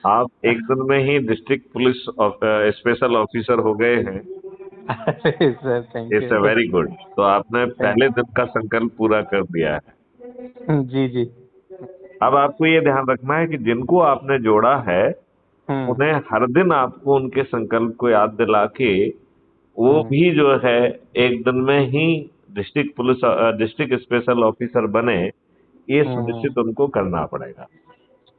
आप एक दिन में ही डिस्ट्रिक्ट पुलिस स्पेशल ऑफिसर हो गए हैं। अरे sir, thank it's you. A very good. तो आपने थैंक पहले दिन का संकल्प पूरा कर दिया है। जी जी। अब आपको ये ध्यान रखना है कि जिनको आपने जोड़ा है, हम्म उन्हें हर दिन आपको उनके संकल्प को याद दिला के वो हम्म भी जो है एक दिन में ही डिस्ट्रिक्ट स्पेशल ऑफिसर बने, ये हम्म। सुनिश्चित उनको करना पड़ेगा।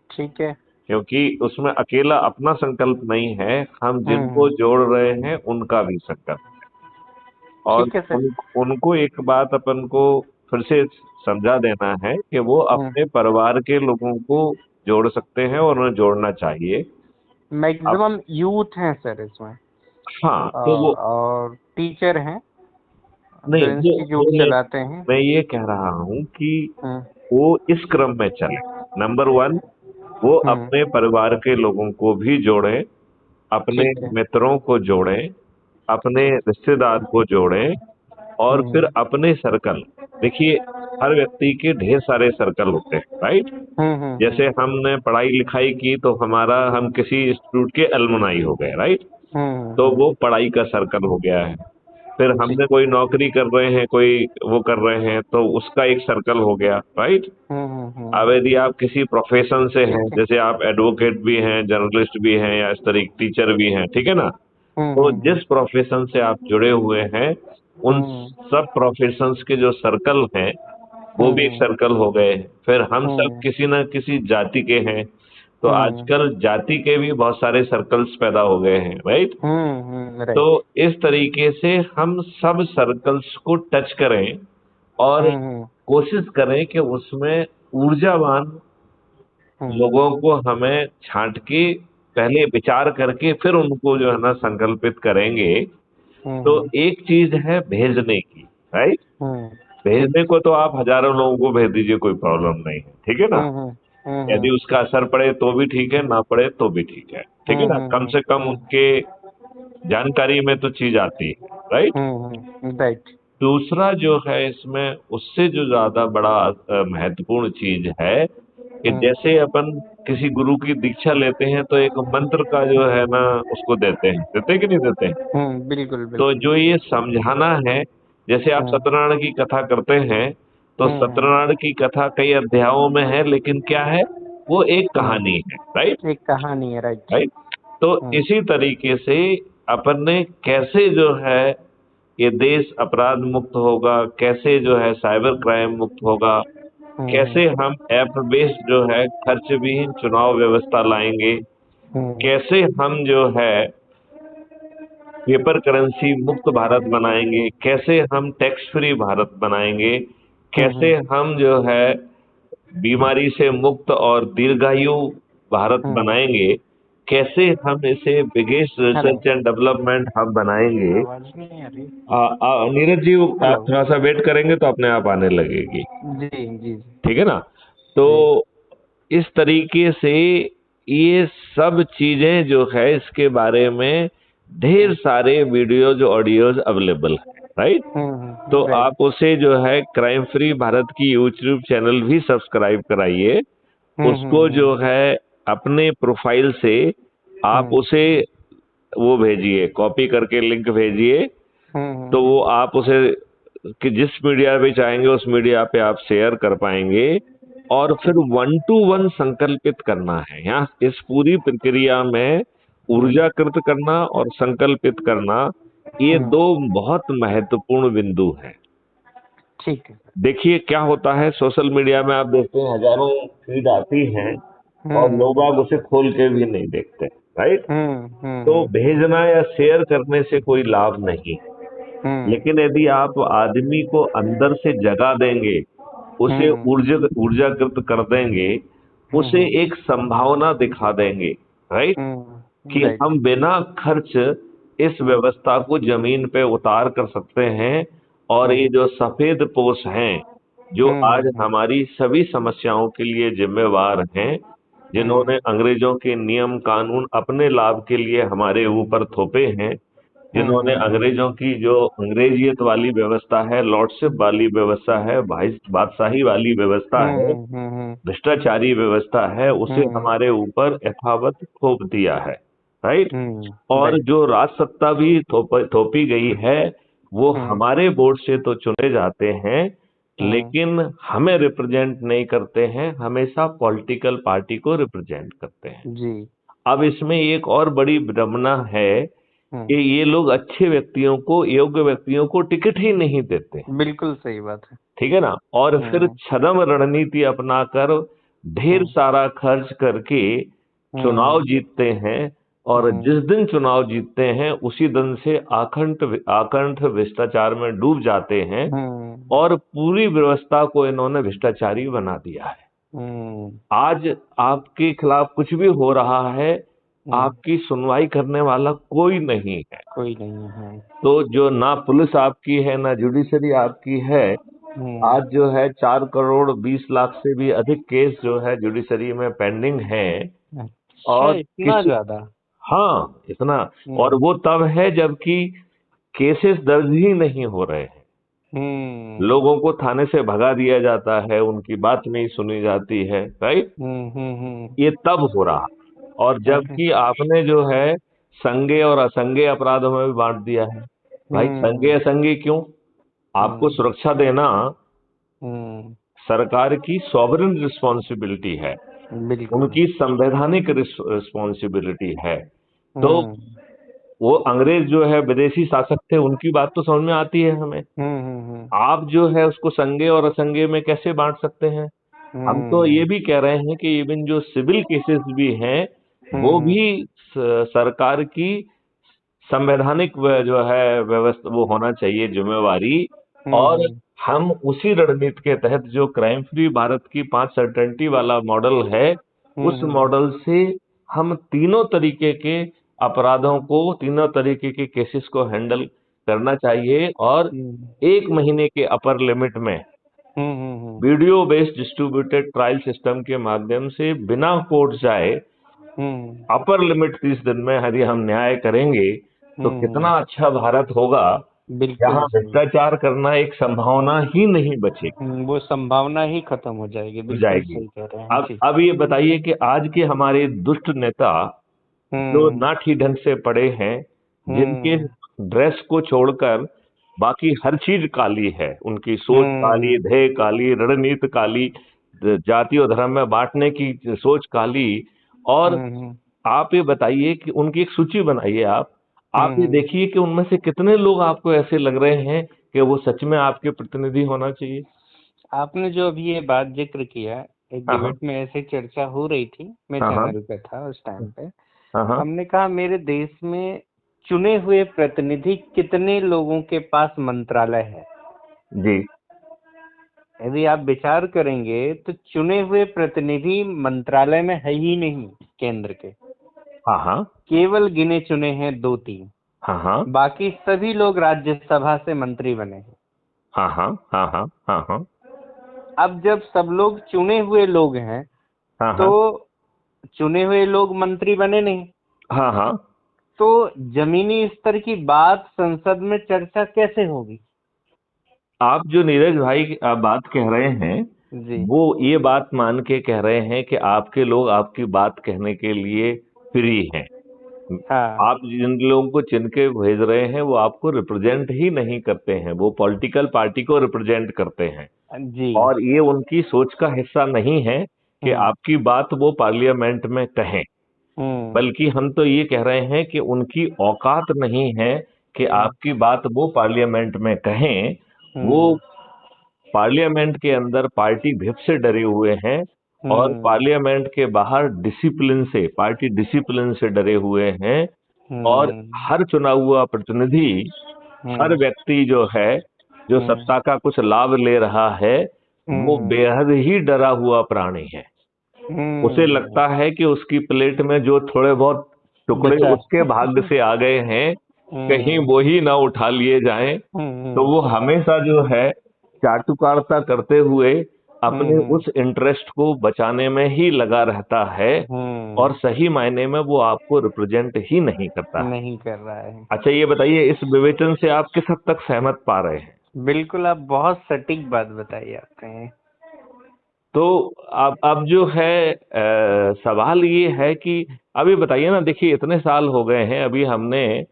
ठीक है। क्योंकि उसमें अकेला अपना संकल्प नहीं है, हम जिनको हम्म। जोड़ रहे हैं उनका भी संकल्प। और ठीक है सर। उनको एक बात अपन को फिर से समझा देना है कि वो हम्म। अपने परिवार के लोगों को जोड़ सकते हैं और उन्हें जोड़ना चाहिए। अब मैक्सिमम यूथ हैं सर इसमें। हाँ, तो वो और टीचर हैं जो नहीं, इंस्टीट्यूट चलाते हैं। मैं ये कह रहा हूं कि हम्म वो इस क्रम में चले। नंबर वन, वो हम्म। अपने परिवार के लोगों को भी जोड़ें, अपने ठीक है। मित्रों को जोड़ें, अपने रिश्तेदार को जोड़ें, और फिर हम्म अपने सर्कल। देखिए, हर व्यक्ति के ढेर सारे सर्कल होते हैं, राइट। जैसे हम्म। हमने पढ़ाई लिखाई की तो हम किसी इंस्टीट्यूट के अलुमनाई हो गए, राइट। तो हम्म। वो पढ़ाई का सर्कल हो गया है। फिर जी। हमने कोई नौकरी कर रहे हैं, कोई वो कर रहे हैं, तो उसका एक सर्कल हो गया, राइट। अब हम्म। यदि आप किसी प्रोफेशन से हैं, ठीक है। जैसे आप एडवोकेट भी हैं, जर्नलिस्ट भी हैं, या इस तरीके टीचर भी हैं, ठीक है ना। तो हम्म। जिस प्रोफेशन से आप जुड़े हुए हैं, उन हम्म सब प्रोफेशंस के जो सर्कल हैं, वो भी एक हम्म सर्कल हो गए। फिर हम सब हम्म किसी न किसी जाति के हैं, तो हम्म आजकल जाति के भी बहुत सारे सर्कल्स पैदा हो गए हैं, राइट। तो राइट। इस तरीके से हम सब सर्कल्स को टच करें और हम्म कोशिश करें कि उसमें ऊर्जावान हम्म लोगों को हमें छांट के पहले विचार करके फिर उनको जो है ना संकल्पित करेंगे। तो हम्म एक चीज है भेजने की, राइट। हम्म। ठीक। भेजने को तो आप हजारों लोगों को भेज दीजिए, कोई प्रॉब्लम नहीं है, ठीक है ना। यदि हम्म उसका असर पड़े तो भी ठीक है, ना पड़े तो भी ठीक है, ठीक है ना। कम से कम उनके जानकारी में तो चीज आती है, राइट। राइट। दूसरा जो है इसमें, उससे जो ज्यादा बड़ा महत्वपूर्ण चीज है कि जैसे अपन किसी गुरु की दीक्षा लेते हैं तो एक मंत्र का जो है ना उसको देते हैं कि नहीं देते हैं। बिल्कुल तो बिल्कुल। जो ये समझाना है, जैसे आप हम्म सत्यनारायण की कथा करते हैं, तो हम्म सत्यनारायण की कथा कई अध्यायों में है, लेकिन क्या है, वो एक कहानी है, राइट। एक कहानी है, राइट। राइट। तो हम्म इसी तरीके से अपन ने कैसे जो है ये देश अपराध मुक्त होगा, कैसे जो है साइबर क्राइम मुक्त होगा, कैसे हम्म हम ऐप बेस्ड जो है खर्च विहीन चुनाव व्यवस्था लाएंगे, हम्म कैसे हम जो है पेपर करेंसी मुक्त भारत बनाएंगे, कैसे हम टैक्स फ्री भारत बनाएंगे, कैसे हम्म हम जो है बीमारी से मुक्त और दीर्घायु भारत हम्म। बनाएंगे, कैसे हम इसे biggest hello. Research and development hub बनाएंगे। आवाज नहीं आ रही। नीरज जी, हेलो। आप थोड़ा सा वेट करेंगे तो अपने आप आने लगेगी, जी जी जी। ठीक है ना। तो जी। इस तरीके से ये सब चीजें जो है इसके बारे में ढेर सारे वीडियोज ऑडियोज अवेलेबल है, राइट। तो राइट। आप उसे जो है क्राइम फ्री भारत की यूट्यूब चैनल भी सब्सक्राइब कराइए। उसको जो है अपने प्रोफाइल से आप हम्म उसे वो भेजिए, कॉपी करके लिंक भेजिए। तो हम्म वो आप उसे कि जिस मीडिया पे चाहेंगे उस मीडिया पे आप शेयर कर पाएंगे। और फिर ठीक। 1 to 1 संकल्पित करना है। यहाँ इस पूरी प्रक्रिया में ऊर्जाकृत करना और संकल्पित करना, ये हम्म। दो बहुत महत्वपूर्ण बिंदु हैं। ठीक है सर। देखिए क्या होता है, सोशल मीडिया में आप देखते हैं हजारों फीड आती हैं और लोग हम्म बाग उसे खोल के भी नहीं देखते, राइट। तो हम्म भेजना या शेयर करने से कोई लाभ नहीं है। हम्म लेकिन यदि आप आदमी को अंदर से जगा देंगे, उसे हम्म ऊर्जाकृत कर देंगे, उसे हम्म एक संभावना दिखा देंगे, राइट, कि राइट। हम बिना खर्च इस व्यवस्था को जमीन पे उतार कर सकते हैं। और ये हम्म जो सफेद पोष हैं, जो आज हम्म हमारी सभी समस्याओं के लिए जिम्मेवार हैं, जिन्होंने हम्म अंग्रेजों के नियम कानून अपने लाभ के लिए हमारे ऊपर थोपे हैं, जिन्होंने अंग्रेजों की जो अंग्रेजियत वाली व्यवस्था है, लॉर्डशिप वाली व्यवस्था है, भाई बादशाही वाली व्यवस्था है, भ्रष्टाचारी व्यवस्था है, उसे हमारे ऊपर यथावत थोप दिया है। राइट। और राइट। जो राज सत्ता भी थोपी गई है, वो हमारे बोर्ड से तो चुने जाते हैं, लेकिन हमें रिप्रेजेंट नहीं करते हैं, हमेशा पॉलिटिकल पार्टी को रिप्रेजेंट करते हैं। जी। अब इसमें एक और बड़ी विडंबना है कि ये लोग अच्छे व्यक्तियों को, योग्य व्यक्तियों को टिकट ही नहीं देते। बिल्कुल सही बात है। ठीक है ना। और फिर छद्म रणनीति अपनाकर ढेर सारा खर्च करके चुनाव जीतते हैं, और जिस दिन चुनाव जीतते हैं उसी दिन से आकंठ भ्रष्टाचार में डूब जाते हैं, और पूरी व्यवस्था को इन्होंने भ्रष्टाचारी बना दिया है। आज आपके खिलाफ कुछ भी हो रहा है, आपकी सुनवाई करने वाला कोई नहीं है। कोई नहीं है। तो जो ना पुलिस आपकी है, ना जुडिशरी आपकी है। आज जो है 4 करोड़ 20 लाख से भी अधिक केस जो है जुडिशरी में पेंडिंग है। और इतना ज्यादा? हाँ, इतना। और वो तब है जबकि केसेस दर्ज ही नहीं हो रहे हैं। लोगों को थाने से भगा दिया जाता है, उनकी बात नहीं सुनी जाती है। राइट। ये तब हो रहा, और जबकि आपने जो है संज्ञेय और असंज्ञेय अपराधों में भी बांट दिया है। भाई संज्ञेय असंज्ञेय क्यों? आपको सुरक्षा देना सरकार की सॉवरेन रिस्पॉन्सिबिलिटी है, उनकी संवैधानिक रिस्पॉन्सिबिलिटी है। तो वो अंग्रेज जो है विदेशी शासक थे, उनकी बात तो समझ में आती है हमें। आप जो है उसको संज्ञेय और असंज्ञेय में कैसे बांट सकते हैं? हम तो ये भी कह रहे हैं कि इवन जो सिविल केसेस भी हैं, वो भी सरकार की संवैधानिक जो है व्यवस्था, वो होना चाहिए जिम्मेवारी। और हम उसी रणनीति के तहत जो क्राइम फ्री भारत की 5 सर्टेनिटी वाला मॉडल है, उस मॉडल से हम तीनों तरीके के अपराधों को, तीनों तरीके के केसेस को हैंडल करना चाहिए। और 1 महीने के अपर लिमिट में video based distributed trial system के माध्यम से बिना कोर्ट जाए अपर लिमिट 30 दिन में यदि हम न्याय करेंगे तो कितना अच्छा भारत होगा। यहाँ भ्रष्टाचार करना एक संभावना ही नहीं बचेगी, वो संभावना ही खत्म हो जाएगी। बिल्कुल सही कह रहे हैं। अब ये बताइए कि आज के हमारे दुष्ट नेता जो नाठी ढंग से पड़े हैं, जिनके ड्रेस को छोड़कर बाकी हर चीज काली है, उनकी सोच काली, ध्येय काली, रणनीति काली, जाति और धर्म में बांटने की सोच काली। और आप ये बताइए कि उनकी एक सूची बनाइए। आप ये देखिए कि उनमें से कितने लोग आपको ऐसे लग रहे हैं कि वो सच में आपके प्रतिनिधि होना चाहिए। आपने जो अभी ये बात जिक्र किया, एक डिबेट में ऐसे चर्चा हो रही थी, मैं चैनल पे था उस टाइम पे। हमने कहा मेरे देश में चुने हुए प्रतिनिधि कितने लोगों के पास मंत्रालय है जी। यदि आप विचार करेंगे तो चुने हुए प्रतिनिधि मंत्रालय में है ही नहीं केंद्र के। केवल गिने चुने हैं 2-3। बाकी सभी लोग राज्यसभा से मंत्री बने हैं। अब जब सब लोग चुने हुए लोग हैं, तो चुने हुए लोग मंत्री बने नहीं। तो जमीनी स्तर की बात संसद में चर्चा कैसे होगी? आप जो नीरज भाई आप बात कह रहे हैं जी, वो ये बात मान के कह रहे हैं कि आपके लोग आपकी बात कहने के लिए फ्री हैं। आप जिन लोगों को चुन के भेज रहे हैं वो आपको रिप्रेजेंट ही नहीं करते हैं, वो पॉलिटिकल पार्टी को रिप्रेजेंट करते हैं जी। और ये उनकी सोच का हिस्सा नहीं है कि आपकी बात वो पार्लियामेंट में कहें, बल्कि हम तो ये कह रहे हैं कि उनकी औकात नहीं है कि आपकी बात वो पार्लियामेंट में कहें। वो पार्लियामेंट के अंदर पार्टी व्हिप से डरे हुए हैं, और पार्लियामेंट के बाहर डिसिप्लिन से, पार्टी डिसिप्लिन से डरे हुए हैं। और हर चुना हुआ प्रतिनिधि, हर व्यक्ति जो है, जो सत्ता का कुछ लाभ ले रहा है, वो बेहद ही डरा हुआ प्राणी है। उसे लगता है कि उसकी प्लेट में जो थोड़े बहुत टुकड़े उसके भाग्य से आ गए हैं, कहीं वो ही ना उठा लिए जाएं। तो वो हमेशा जो है चाटुकारिता करते हुए अपने उस इंटरेस्ट को बचाने में ही लगा रहता है और सही मायने में वो आपको रिप्रेजेंट ही नहीं करता नहीं कर रहा है। अच्छा ये बताइए, इस विवेचन से आप किस हद तक सहमत पा रहे हैं? बिल्कुल, आप बहुत सटीक बात बताई आपने। तो अब जो है सवाल ये है कि अभी बताइए ना, देखिए इतने साल हो गए हैं, अभी हमने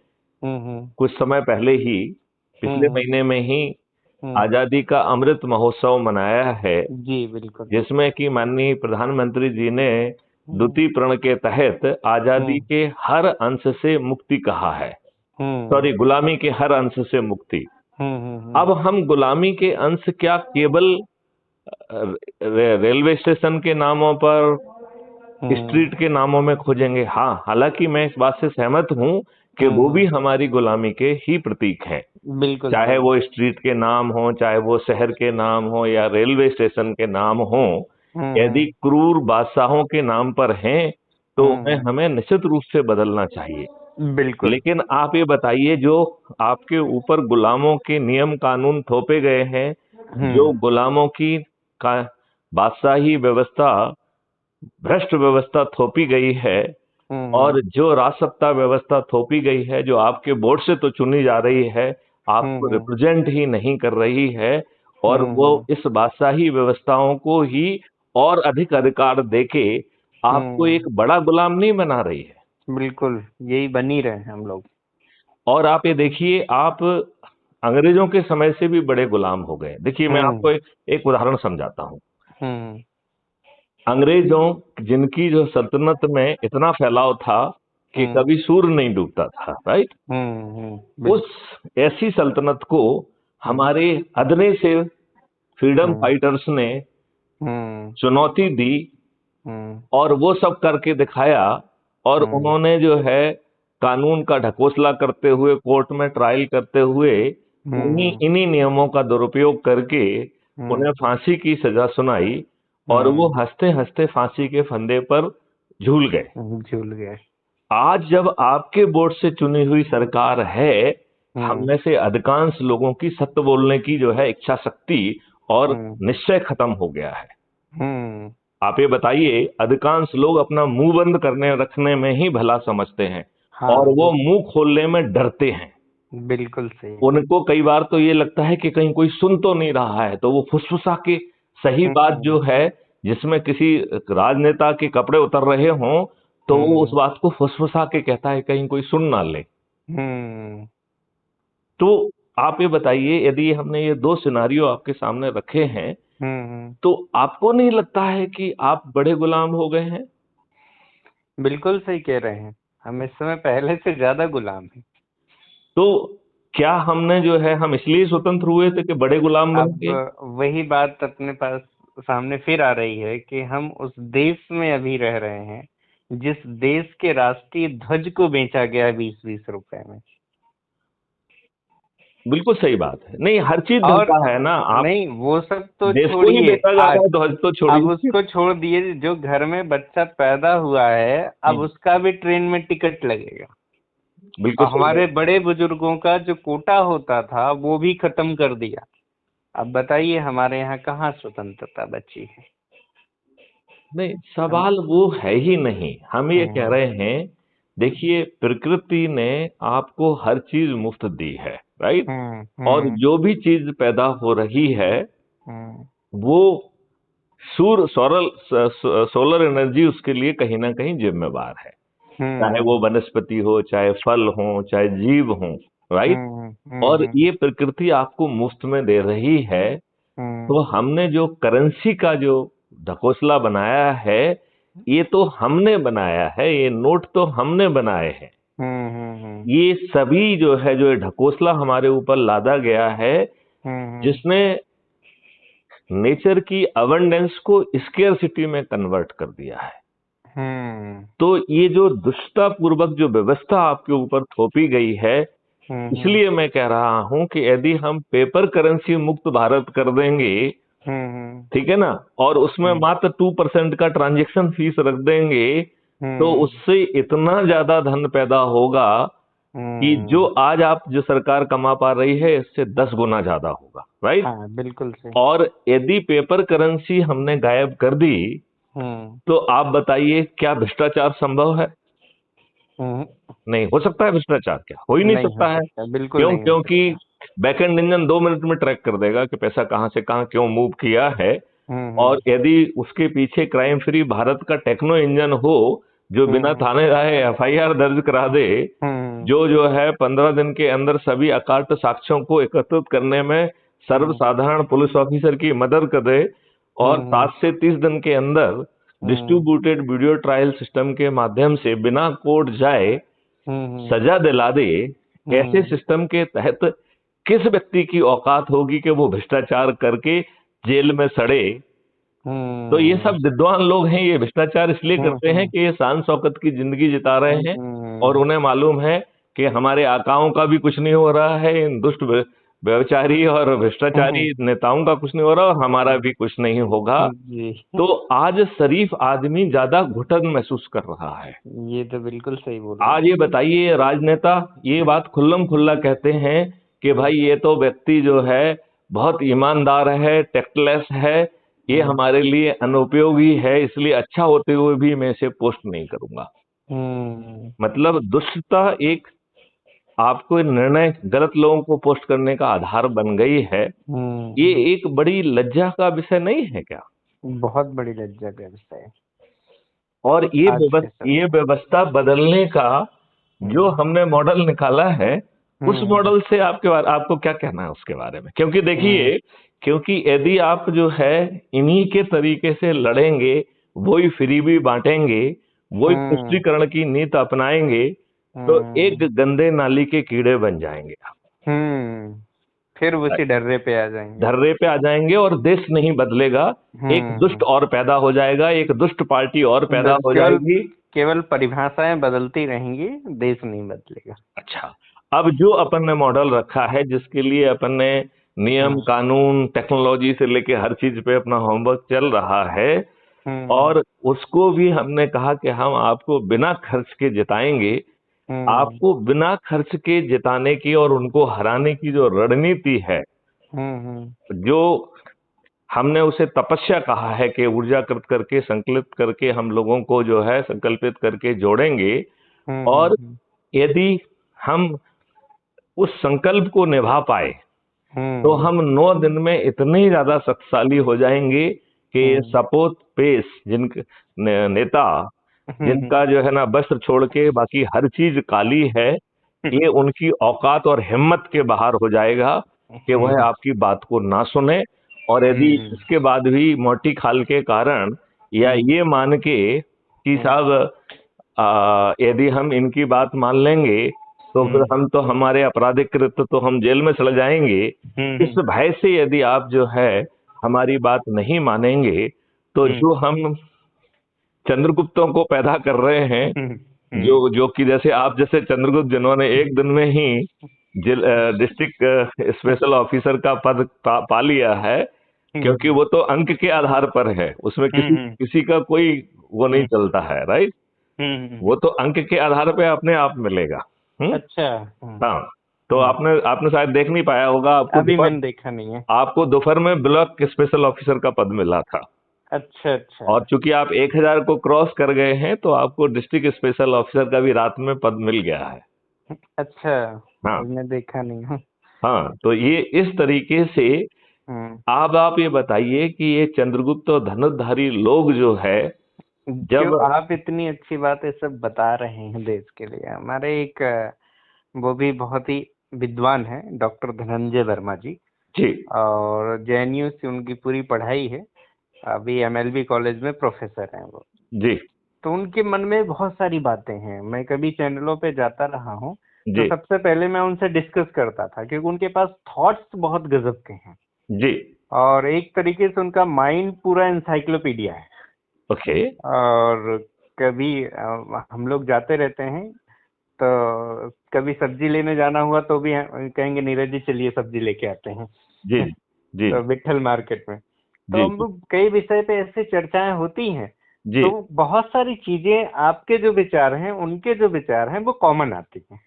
कुछ समय पहले ही, पिछले महीने में ही आजादी का अमृत महोत्सव मनाया है। जी बिल्कुल। जिसमें कि माननीय प्रधानमंत्री जी ने द्वितीय प्रण के तहत आजादी के हर अंश से मुक्ति कहा है, सॉरी गुलामी के हर अंश से मुक्ति। अब हम गुलामी के अंश क्या केवल रेलवे स्टेशन के नामों पर, स्ट्रीट के नामों में खोजेंगे? हाँ, हालांकि मैं इस बात से सहमत हूं कि वो भी हमारी गुलामी के ही प्रतीक हैं। बिल्कुल, चाहे वो स्ट्रीट के नाम हो, चाहे वो शहर के नाम हो या रेलवे स्टेशन के नाम हो, यदि क्रूर बादशाहों के नाम पर हैं तो उन्हें हमें निश्चित रूप से बदलना चाहिए। बिल्कुल। लेकिन आप ये बताइए, जो आपके ऊपर गुलामों के नियम कानून थोपे गए हैं, जो गुलामों की बादशाही व्यवस्था, भ्रष्ट व्यवस्था थोपी गई है, और जो राजसत्ता व्यवस्था थोपी गई है, जो आपके वोट से तो चुनी जा रही है, आपको रिप्रेजेंट ही नहीं कर रही है, और वो इस बादशाही व्यवस्थाओं को ही और अधिक अधिकार देके आपको एक बड़ा गुलाम नहीं बना रही है। बिल्कुल, यही बन ही रहे हैं हम लोग। और आप ये देखिए, आप अंग्रेजों के समय से भी बड़े गुलाम हो गए। देखिए मैं आपको एक उदाहरण समझाता हूँ। अंग्रेजों जिनकी जो सल्तनत में इतना फैलाव था कि कभी सूर्य नहीं डूबता था, राइट? उस ऐसी सल्तनत को हमारे अदने से फ्रीडम फाइटर्स ने चुनौती दी और वो सब करके दिखाया, और उन्होंने जो है कानून का ढकोसला करते हुए, कोर्ट में ट्रायल करते हुए, इन्हीं नियमों का दुरुपयोग करके उन्हें फांसी की सजा सुनाई, और वो हंसते हंसते फांसी के फंदे पर झूल गए। आज जब आपके वोट से चुनी हुई सरकार है, हम में से अधिकांश लोगों की सत्य बोलने की जो है इच्छा शक्ति और निश्चय खत्म हो गया है। आप ये बताइए, अधिकांश लोग अपना मुंह बंद करने रखने में ही भला समझते हैं। हाँ, और वो मुंह खोलने में डरते हैं। बिल्कुल सही। उनको कई बार तो ये लगता है कि कहीं कोई सुन तो नहीं रहा है, तो वो फुसफुसा के सही बात जो है, जिसमें किसी राजनेता के कपड़े उतर रहे हों, तो वो उस बात को फुसफुसा के कहता है कहीं कोई सुन ना ले। तो आप ये बताइए, यदि हमने ये दो सिनारियो आपके सामने रखे हैं, तो आपको नहीं लगता है कि आप बड़े गुलाम हो गए हैं? बिल्कुल सही कह रहे हैं, हम इस समय पहले से ज्यादा गुलाम हैं। तो क्या हमने जो है, हम इसलिए स्वतंत्र हुए थे कि बड़े गुलाम बन गए? अब वही बात अपने पास सामने फिर आ रही है कि हम उस देश में अभी रह रहे हैं जिस देश के राष्ट्रीय ध्वज को बेचा गया 20-20 रुपए में। बिल्कुल सही बात है। नहीं, हर चीज धोखा है ना। आप नहीं, वो सब तो देश को ही बेचा जा रहा है, ध्वज तो छोड़िए। अब उसको छोड़ दिए, जो घर में बच्चा पैदा हुआ है अब उसका भी ट्रेन में टिकट लगेगा। बिल्कुल। हमारे बड़े बुजुर्गों का जो कोटा होता था वो भी खत्म कर दिया। अब बताइए हमारे यहाँ कहाँ स्वतंत्रता बची है? नहीं, सवाल वो है ही नहीं। हम ये कह रहे हैं, देखिए प्रकृति ने आपको हर चीज मुफ्त दी है, राइट? और जो भी चीज पैदा हो रही है वो सोलर एनर्जी उसके लिए कहीं ना कहीं जिम्मेवार है। चाहे वो वनस्पति हो, चाहे फल हो, चाहे जीव हो, राइट? और ये प्रकृति आपको मुफ्त में दे रही है। तो हमने जो करेंसी का जो ढकोसला बनाया है, ये तो हमने बनाया है, ये नोट तो हमने बनाए हैं। ये सभी जो है, जो ढकोसला हमारे ऊपर लादा गया है, जिसने नेचर की अबंडेंस को स्केर्सिटी में कन्वर्ट कर दिया है। तो ये जो दुष्टता पूर्वक जो व्यवस्था आपके ऊपर थोपी गई है, इसलिए मैं कह रहा हूं कि यदि हम पेपर करेंसी मुक्त भारत कर देंगे, ठीक है ना, और उसमें मात्र 2% का ट्रांजैक्शन फीस रख देंगे, तो उससे इतना ज्यादा धन पैदा होगा कि जो आज आप जो सरकार कमा पा रही है, इससे 10 गुना ज्यादा होगा। राइट। हाँ, बिल्कुल सही। और यदि पेपर करेंसी हमने गायब कर दी तो आप बताइए क्या भ्रष्टाचार संभव है? हम्म, नहीं हो सकता है भ्रष्टाचार, क्या हो ही नहीं नहीं हो सकता है। सकता, बिल्कुल क्यों? नहीं हो क्योंकि सकता। बैकएंड इंजन 2 मिनट में ट्रैक कर देगा कि पैसा कहां से कहां क्यों मूव किया है। हम्म। और यदि उसके पीछे क्राइम फ्री भारत का टेक्नो इंजन हो जो बिना हम्म। थाने जाए एफआईआर दर्ज करा दे, हम्म। जो है 15 दिन के अंदर सभी अकाट्य साक्ष्यों को एकत्रित करने में सर्वसाधारण पुलिस ऑफिसर की मदद कर दे, और हम्म। 7 से 30 दिन के अंदर हम्म। डिस्ट्रीब्यूटेड वीडियो ट्रायल सिस्टम के माध्यम से बिना कोर्ट जाए हम्म। सजा दिला दे, ऐसे हम्म। सिस्टम के तहत किस व्यक्ति की औकात होगी कि वो भ्रष्टाचार करके जेल में सड़े? तो ये हम्म। सब विद्वान लोग हैं, ये भ्रष्टाचार इसलिए करते हैं हम्म। कि ये शान शौकत की जिंदगी जिता रहे हैं, और हम्म। उन्हें मालूम है कि हमारे आकाओं का भी कुछ नहीं हो रहा है, इन दुष्ट व्यभिचारी और भ्रष्टाचारी नेताओं का कुछ नहीं हो रहा, और हमारा भी कुछ नहीं होगा। जी, तो आज शरीफ आदमी ज्यादा घुटन महसूस कर रहा है। ये तो बिल्कुल सही बोल रहे आज ये बताइए, राजनेता ये बात खुल्लम खुल्ला कहते हैं कि भाई ये तो व्यक्ति जो है बहुत ईमानदार है, टेक्टलेस है, ये हैं। हमारे लिए अनुपयोगी है, इसलिए अच्छा होते हुए भी मैं इसे पोस्ट नहीं करूंगा। हम्म। मतलब दुष्टता एक आपको निर्णय गलत लोगों को पोस्ट करने का आधार बन गई है। ये हम्म। एक बड़ी लज्जा का विषय नहीं है क्या? बहुत बड़ी लज्जा का विषय है और ये आज के समय ये में। व्यवस्था बदलने का जो हम्म। हमने मॉडल निकाला है, उस हम्म। मॉडल से आपको क्या कहना है उसके बारे में? क्योंकि हम्म। देखिए, क्योंकि यदि आप जो है इन्हीं के तरीके से लड़ेंगे, वही फ्रीबी बांटेंगे, वही हम्म। तुष्टीकरण की नीति अपनाएंगे, तो एक हम्म। गंदे नाली के कीड़े बन जाएंगे आप। हम्म। फिर उसी डर्रे पे आ जाएंगे। धर्रे पे आ जाएंगे और देश नहीं बदलेगा। एक दुष्ट हम्म। और पैदा हो जाएगा, एक दुष्ट पार्टी और पैदा बस हो केवल जाएगी। केवल परिभाषाएं बदलती रहेंगी, देश नहीं बदलेगा। अच्छा, अब जो अपन ने मॉडल रखा है, जिसके लिए अपन ने नियम हम्म। कानून टेक्नोलॉजी से लेके हर चीज पे अपना होमवर्क चल रहा है, हम्म। और उसको भी हमने कहा कि हम आपको बिना खर्च के जिताएंगे। हम्म। आपको बिना खर्च के जिताने की और उनको हराने की जो रणनीति है, हम्म। जो हमने उसे तपस्या कहा है कि ऊर्जाकृत करके संकलित करके हम लोगों को जो है संकल्पित करके जोड़ेंगे। और हम्म। यदि हम उस संकल्प को निभा पाए तो हम्म। हम 9 दिन में इतने ज्यादा शक्तिशाली हो जाएंगे कि ये हम्म। सपोत पेश नेता हम्म। जिनका जो है ना वस्त्र छोड़ के बाकी हर चीज काली है, ये उनकी औकात और हिम्मत के बाहर हो जाएगा कि वह आपकी बात को ना सुने। और यदि हम्म। इसके बाद भी मोटी खाल के कारण या हम्म। ये मान के कि साहब यदि हम इनकी बात मान लेंगे तो फिर हम्म। हम तो हमारे आपराधिक कृत्य तो हम जेल में चले जाएंगे, इस हम्म। भय से यदि आप जो है हमारी बात नहीं मानेंगे, तो जो हम चंद्रगुप्तों को पैदा कर रहे हैं, जो हम्म। जो कि जैसे आप जैसे चंद्रगुप्त जिन्होंने एक दिन में ही डिस्ट्रिक्ट स्पेशल ऑफिसर का पद पा लिया है, क्योंकि वो तो अंक के आधार पर है, उसमें किसी हम्म। किसी का कोई वो नहीं चलता है, राइट। हम्म। वो तो अंक के आधार पे अपने आप मिलेगा। अच्छा। हाँ, तो हम्म। आपने आपने शायद देख नहीं पाया होगा, अभी मैंने देखा नहीं है। आपको दोपहर में ब्लॉक स्पेशल ऑफिसर का पद मिला था। अच्छा, अच्छा। और चूंकि आप 1000 को क्रॉस कर गए हैं तो आपको डिस्ट्रिक्ट स्पेशल ऑफिसर का भी रात में पद मिल गया है। अच्छा, हाँ। अभी मैं देखा नहीं हूँ। हाँ, तो ये इस तरीके से। हम्म। अब आप ये बताइए कि ये चंद्रगुप्त और धनुर्धारी लोग जो है, जो जब आप इतनी अच्छी बातें सब बता रहे हैं देश के लिए, हमारे एक वो भी बहुत ही विद्वान है, डॉक्टर धनंजय वर्मा जी। जी और जेएनयू से उनकी पूरी पढ़ाई है। अभी एमएलबी कॉलेज में प्रोफेसर हैं वो। जी तो उनके मन में बहुत सारी बातें हैं। मैं कभी चैनलों पे जाता रहा हूँ तो जी सबसे पहले मैं उनसे डिस्कस करता था, क्योंकि उनके पास थॉट्स बहुत गजब के हैं। जी। और एक तरीके से उनका माइंड पूरा एनसाइक्लोपीडिया है। ओके। और कभी हम लोग जाते रहते हैं, तो कभी सब्जी लेने जाना हुआ तो भी कहेंगे नीरज जी चलिए सब्जी लेके आते हैं। जी जी तो विट्ठल मार्केट में तो जी हम लोग कई विषय पे ऐसे चर्चाएं होती हैं। जी। तो बहुत सारी चीजें, आपके जो विचार हैं उनके जो विचार हैं वो कॉमन आती हैं।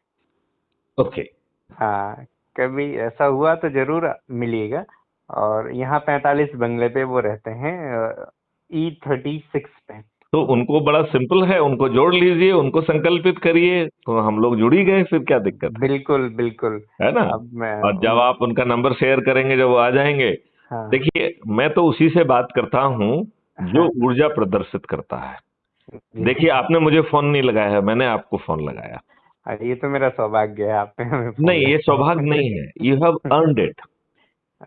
ओके। हाँ, कभी ऐसा हुआ तो जरूर मिलिएगा। और यहाँ 45 बंगले पे वो रहते हैं, E36 पे। तो उनको बड़ा सिंपल है, उनको जोड़ लीजिए, उनको संकल्पित करिए, तो हम लोग जुड़ ही गए, फिर क्या दिक्कत बिल्कुल बिल्कुल। है ना। अब मैं और जब आप उनका नंबर शेयर करेंगे, जब वो आ जाएंगे, हाँ देखिए मैं तो उसी से बात करता हूँ जो हाँ ऊर्जा प्रदर्शित करता है। जी। देखिए आपने मुझे फोन नहीं लगाया है, मैंने आपको फोन लगाया। अरे ये तो मेरा सौभाग्य है, आपने हमें फोन नहीं, ये सौभाग्य लगाया। नहीं है, यू हैव अर्नड इट।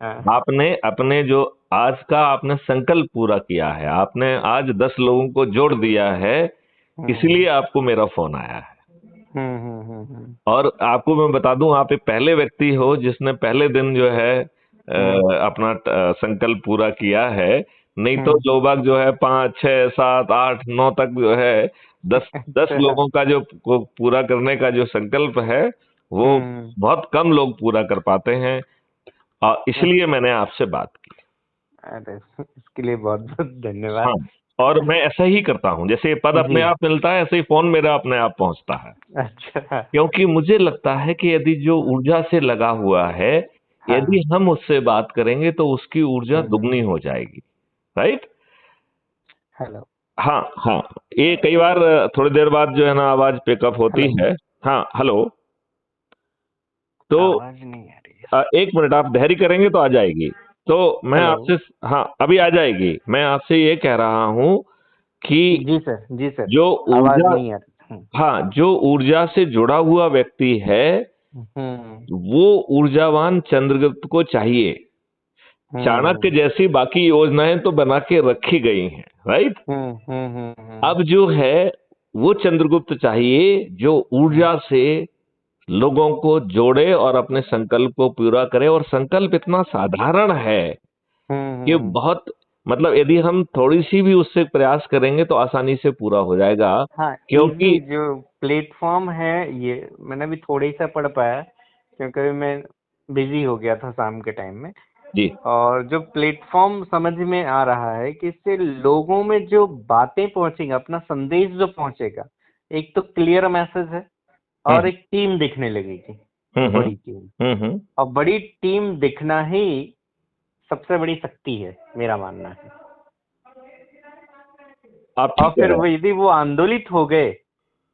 हाँ, आपने अपने जो आज का आपने संकल्प पूरा किया है, आपने आज 10 लोगों को जोड़ दिया है, हम्म इसलिए आपको मेरा फोन आया है। हम्म। और आपको मैं बता दूं, आप एक पहले व्यक्ति हो जिसने पहले दिन जो है हम्म अपना संकल्प पूरा किया है। नहीं तो हम्म, लोग जो है 5 6 7 8 9 तक जो है 10 अच्छा। लोगों का जो को पूरा करने का जो संकल्प है, वो हम्म। बहुत कम लोग पूरा कर पाते हैं। और इसलिए मैंने आपसे बात की। अरे इसके लिए बहुत बहुत धन्यवाद। हाँ, और मैं ऐसा ही करता हूँ, जैसे ये पद जी। अपने आप मिलता है, ऐसे ही फोन मेरा अपने आप पहुंचता है। अच्छा। क्योंकि मुझे लगता है कि यदि जो ऊर्जा से लगा हुआ है, यदि हाँ। हम उससे बात करेंगे तो उसकी ऊर्जा हम्म। दुगनी हो जाएगी। राइट। हेलो। हाँ हाँ। ये कई बार थोड़ी देर बाद जो है ना आवाज पिकअप होती हेलो। है। हाँ हेलो। तो आवाज नहीं आ रही है। एक मिनट, आप धैर्य करेंगे तो आ जाएगी। तो मैं हेलो। आपसे, हाँ अभी आ जाएगी। मैं आपसे ये कह रहा हूँ कि जी सर, जी सर। जो आवाज ऊर्जा, नहीं आ रही। हाँ जो ऊर्जा से जुड़ा हुआ व्यक्ति है, हम्म वो ऊर्जावान चंद्रगुप्त को चाहिए। चाणक्य हम्म जैसी बाकी योजनाएं तो बना के रखी गई हैं, राइट। हम्म। अब जो है वो चंद्रगुप्त चाहिए जो ऊर्जा से लोगों को जोड़े और अपने संकल्प को पूरा करे। और संकल्प इतना साधारण है कि हम्म। बहुत, मतलब यदि हम थोड़ी सी भी उससे प्रयास करेंगे तो आसानी से पूरा हो जाएगा। हाँ, क्योंकि इजी जो प्लेटफॉर्म है, ये मैंने भी थोड़ा ही सा पढ़ पाया, क्योंकि मैं बिजी हो गया था शाम के टाइम में। जी। और जो प्लेटफॉर्म समझ में आ रहा है कि इससे लोगों में जो बातें पहुंचेंगी, अपना संदेश जो पहुंचेगा, एक तो क्लियर मैसेज है, और हम्म एक टीम दिखने लगेगी, हम्म बड़ी टीम। हम्म। और बड़ी टीम दिखना ही सबसे बड़ी शक्ति है, मेरा मानना है। आप और ठीक कह फिर रहे वो हैं। यदि वो आंदोलित हो गए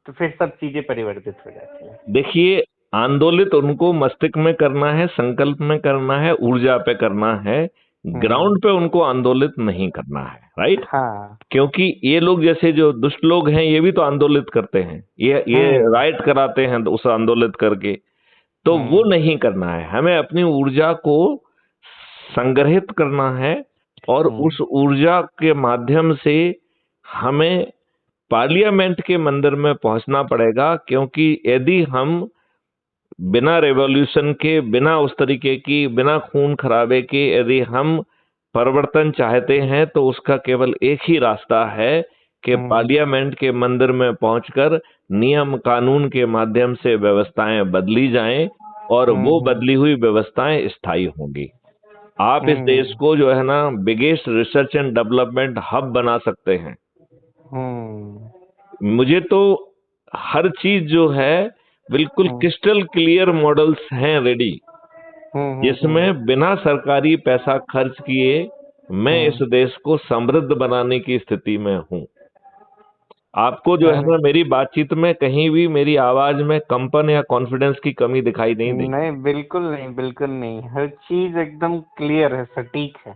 तो फिर सब चीजें परिवर्तित हो जाती है। देखिए, आंदोलित उनको मस्तिष्क में करना है, संकल्प में करना है, ऊर्जा पे करना है। हम्म। ग्राउंड पे उनको आंदोलित नहीं करना है, राइट। हाँ। क्योंकि ये लोग जैसे जो दुष्ट लोग हैं, ये भी तो आंदोलित करते हैं, ये हम्म राइट कराते हैं उस आंदोलित करके। तो वो हम्म नहीं करना है, हमें अपनी ऊर्जा को संग्रहित करना है। और हम्म उस ऊर्जा के माध्यम से हमें पार्लियामेंट के मंदिर में पहुंचना पड़ेगा। क्योंकि यदि हम बिना रेवोल्यूशन के, बिना उस तरीके की, बिना खून खराबे के यदि हम परिवर्तन चाहते हैं, तो उसका केवल एक ही रास्ता है कि हम्म पार्लियामेंट के मंदिर में पहुंचकर नियम कानून के माध्यम से व्यवस्थाएं बदली जाएं, और वो हम्म बदली हुई व्यवस्थाएं स्थायी होंगी। आप इस देश हम्म को जो है ना biggest research and development hub बना सकते हैं। हम्म मुझे तो हर चीज जो है बिल्कुल हम्म क्रिस्टल क्लियर मॉडल्स हैं रेडी, हम्म जिसमें बिना सरकारी पैसा खर्च किए मैं इस हम्म। देश को समृद्ध बनाने की स्थिति में हूं। आपको जो है अरे ना मेरी बातचीत में कहीं भी मेरी आवाज में कंपन या कॉन्फिडेंस की कमी दिखाई नहीं देगी। नहीं, बिल्कुल नहीं, बिल्कुल नहीं, हर चीज एकदम क्लियर है, सटीक है।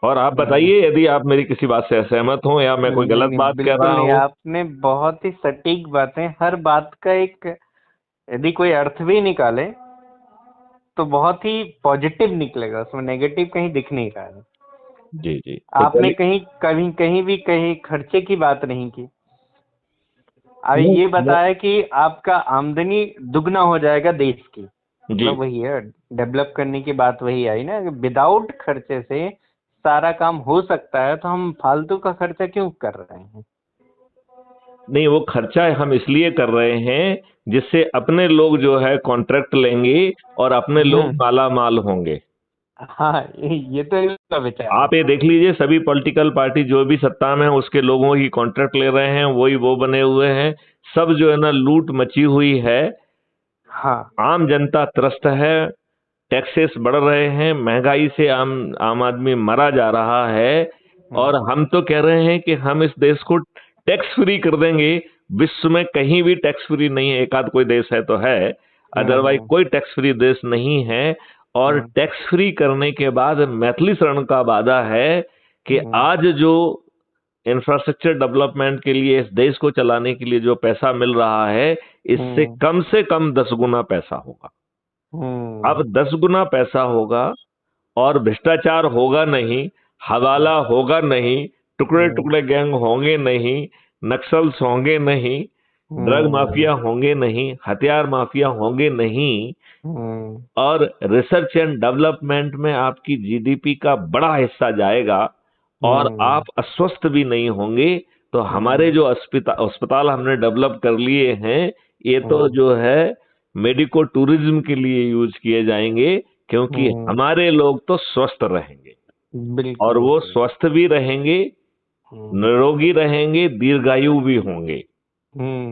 और आप हम्म। बताइए, यदि आप मेरी किसी बात से असहमत हो या मैं कोई नहीं गलत नहीं, बात कह बिल्कुल रहा नहीं, हूं। आपने बहुत ही सटीक बातें, हर बात का एक यदि कोई अर्थ भी निकाले तो बहुत ही पॉजिटिव निकलेगा, उसमें नेगेटिव कहीं दिख नहीं रहा है। जी जी, तो आपने चलिए। कहीं कहीं कहीं भी कहीं खर्चे की बात नहीं की। अब ये मैं बताया कि आपका आमदनी दुगना हो जाएगा देश की, जी, मतलब वही है, डेवलप करने की बात वही आई ना, विदाउट खर्चे से सारा काम हो सकता है, तो हम फालतू का खर्चा क्यों कर रहे हैं। नहीं वो खर्चा हम इसलिए कर रहे हैं जिससे अपने लोग जो है कॉन्ट्रैक्ट लेंगे और अपने लोग हम्म। माला माल होंगे। हाँ, ये तो इसका विचार है। आप ये देख लीजिए, सभी पॉलिटिकल पार्टी जो भी सत्ता में है उसके लोगों ही कॉन्ट्रैक्ट ले रहे हैं, वही वो बने हुए हैं। सब जो है ना लूट मची हुई है। हाँ। आम जनता त्रस्त है। टैक्सेस बढ़ रहे हैं, महंगाई से आम आदमी मरा जा रहा है, और हम तो कह रहे हैं कि हम इस देश को टैक्स फ्री कर देंगे। विश्व में कहीं भी टैक्स फ्री नहीं है, एक आध कोई देश है तो है, अदरवाइज कोई टैक्स फ्री देश नहीं है। और टैक्स फ्री करने के बाद मैथिली शरण का वादा है कि आज जो इंफ्रास्ट्रक्चर डेवलपमेंट के लिए, इस देश को चलाने के लिए जो पैसा मिल रहा है, इससे कम से कम 10 गुना पैसा होगा। अब 10 गुना पैसा होगा, और भ्रष्टाचार होगा नहीं, हवाला होगा नहीं, टुकड़े टुकड़े गैंग होंगे नहीं, नक्सल्स होंगे नहीं, ड्रग माफिया होंगे नहीं, हथियार माफिया होंगे नहीं, और रिसर्च एंड डेवलपमेंट में आपकी जीडीपी का बड़ा हिस्सा जाएगा, और आप अस्वस्थ भी नहीं होंगे। तो हमारे जो अस्पताल हमने डेवलप कर लिए हैं, ये तो जो है मेडिको टूरिज्म के लिए यूज किए जाएंगे, क्योंकि हमारे लोग तो स्वस्थ रहेंगे, और वो स्वस्थ भी रहेंगे, निरोगी रहेंगे, दीर्घायु भी होंगे।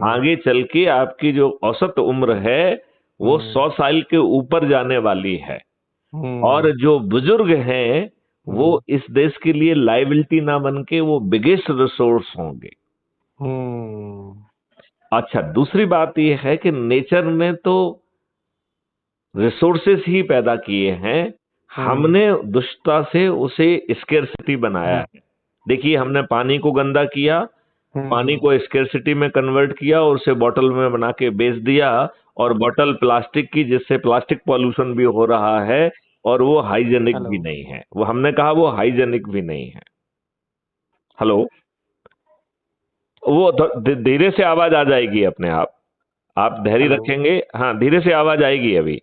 आगे चल के आपकी जो औसत उम्र है वो 100 साल के ऊपर जाने वाली है, और जो बुजुर्ग हैं वो इस देश के लिए लायबिलिटी ना बन के वो बिगेस्ट रिसोर्स होंगे। अच्छा, दूसरी बात ये है कि नेचर ने तो रिसोर्सेस ही पैदा किए हैं, हमने दुष्टता से उसे स्केर्सिटी बनाया है। देखिए, हमने पानी को गंदा किया, पानी को स्केर्सिटी में कन्वर्ट किया, और उसे बॉटल में बना के बेच दिया, और बॉटल प्लास्टिक की, जिससे प्लास्टिक पॉल्यूशन भी हो रहा है, और वो हाइजेनिक भी नहीं है। वो हमने कहा वो हाइजेनिक भी नहीं है। हेलो, वो धीरे से आवाज आ जाएगी अपने आप धैर्य रखेंगे। हाँ, धीरे से आवाज आएगी अभी।